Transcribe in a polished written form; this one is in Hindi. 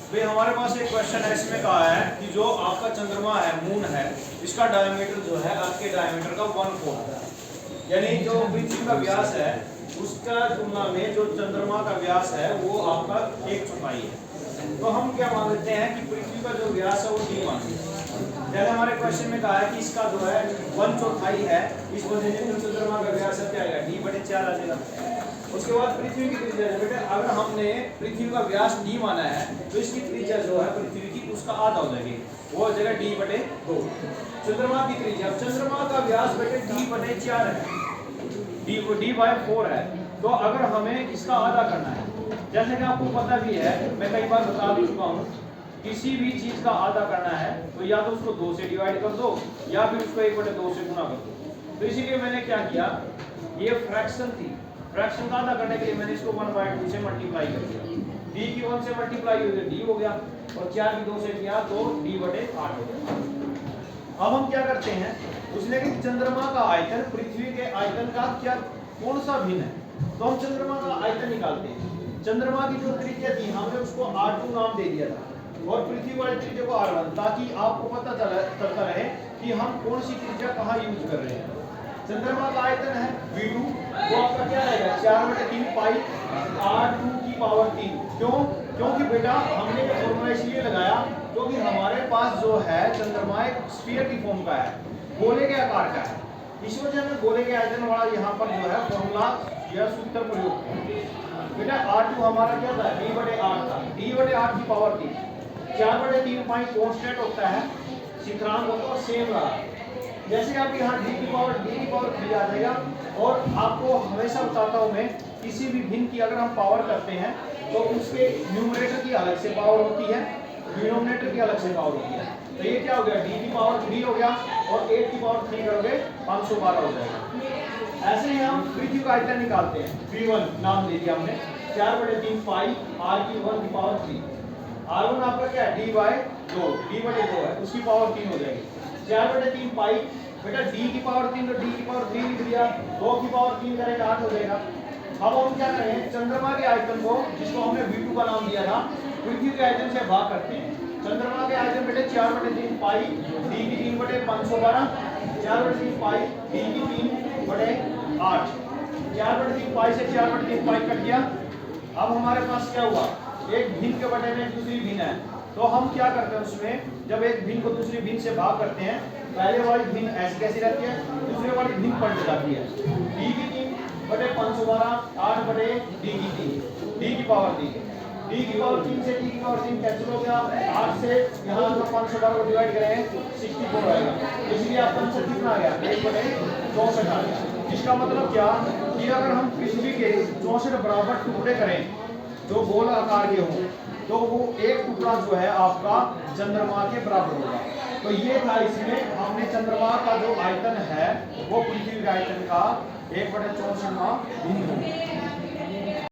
भाई हमारे पास एक क्वेश्चन है, इसमें कहा है कि जो आपका चंद्रमा है, मून है, इसका डायमीटर जो है आपके डायमीटर का 1/4 है। यानी जो पृथ्वी का व्यास है उसका तुलना में जो चंद्रमा का व्यास है वो आपका 1/4 है। तो हम क्या मान लेते हैं कि पृथ्वी का जो व्यास है वो d मान लेते हैं। जैसे हमारे क्वेश्चन में कहा है कि इसका जो है 1/4 है, इस वजह से जो चंद्रमा का व्यास है क्या आएगा, d/4 आ जाएगा। उसके बाद पृथ्वी की त्रिज्या है बेटा, अगर हमने पृथ्वी का व्यास d माना है तो इसकी त्रिज्या जो है पृथ्वी की उसका आधा हो जाएगी, वो हो जाएगा d/2। चंद्रमा की त्रिज्या, चंद्रमा का व्यास बेटे d/4 है, d/4 है। तो अगर हमें इसका आधा करना है, जैसे कि आपको पता भी है, मैं कई बार बता भी चुका हूँ, किसी भी चीज का आधा करना है तो या तो उसको 2 से डिवाइड कर दो या फिर उसको 1/2 से गुना कर दो। तो इसीलिए मैंने क्या किया, ये फ्रैक्शन थी, फ्रैक्शन का आधा करने के लिए मैंने इसको 1/2 से मल्टीप्लाई कर दिया। d की 1 से मल्टीप्लाई हो गया d हो गया, और 4 की 2 से किया तो d/8 हो गया। अब हम क्या करते हैं, उसने कि चंद्रमा का आयतन पृथ्वी के आयतन का क्या कौन सा भिन्न है, तो हम चंद्रमा का आयतन निकालते हैं। चंद्रमा की जो त्रिज्या थी हमने उसको R2 नाम दे दिया था और पृथ्वी वाली त्रिज्या को R1, ताकि आपको पता चलता रहे कि हम कौन सी त्रिज्या कहाँ यूज कर रहे हैं। चंद्रमा का आयतन है V2, वो आपका क्या रहेगा 4/3 पाई R2 की पावर 3। क्यों? क्योंकि बेटा हमने ये फॉर्मूला इसलिए लगाया क्योंकि हमारे पास जो है चंद्रमा एक स्फीयर की फॉर्म का है, गोले के आकार का है, इस वजह में गोले के आयतन वाला यहाँ पर जो है फॉर्मूला या सूत्र प्रयोग किया। बेटा R2 हमारा क्या था, d/8 था, d/8 की पावर 3, 4/3 पाई कांस्टेंट होता है, स्थिरांक होता है सेम रहा। जैसे आप यहाँ d की पावर 3 आ जाएगा। और आपको हमेशा बताता हूँ मैं, किसी भी भिन्न की अगर हम पावर करते हैं तो उसके न्यूमरेटर की अलग से पावर होती है, डिनोमिनेटर की अलग से पावर होती है। तो ये क्या हो गया, d की पावर 3 हो गया और 8 की पावर 3 करोगे 512 हो जाएगा। ऐसे ही हम पृथ्वी का आयतन निकालते हैं, V1 नाम दे दिया हमने, 4/3 पाई r की 1 की पावर 3। R1 आपका क्या है, d/2 है, उसकी पावर 3 हो जाएगी। 4/3 पाई बेटा d की पावर 3, तो d की पावर 3 लिख दिया, 2 की पावर 3 करेंगे 8 हो जाएगा। अब हम क्या करें, चंद्रमा के आयतन को, जिसको हमने V2 का नाम दिया था, पृथ्वी के आयतन से भाग करते हैं। चंद्रमा के आयतन बेटे 4/3 पाई d की 3/512, 4/3 पाई d की 3/8, 4/3 पाई से 4/3 पाई कट गया। अब हमारे पास क्या हुआ, एक भिन्न के बटे में दूसरी भिन्न है, तो हम क्या करते हैं उसमें, जब एक भिन्न को दूसरी भिन्न से भाग करते हैं, पहले वाली भिन्न ऐसी कैसी रहती है, दूसरे वाली भिन्न पलट जाती है। d की 3/512, 8/d की 3, d की पावर 3, d की पावर 3 से d की पावर 3 कैंसिल हो गया, 8 से यहाँ जो 512 को डिवाइड करें 64 आएगा, इसलिए आपका आंसर कितना आ गया, 1/64 आ गया। इसका मतलब क्या कि अगर हम पृथ्वी के 64 बराबर टुकड़े करें जो गोल आकार के हों, तो वो एक टुकड़ा जो है आपका चंद्रमा के बराबर होगा। तो ये था, इसमें हमने चंद्रमा का जो आयतन है वो पृथ्वी के आयतन का 1/64 भिन्न होगा।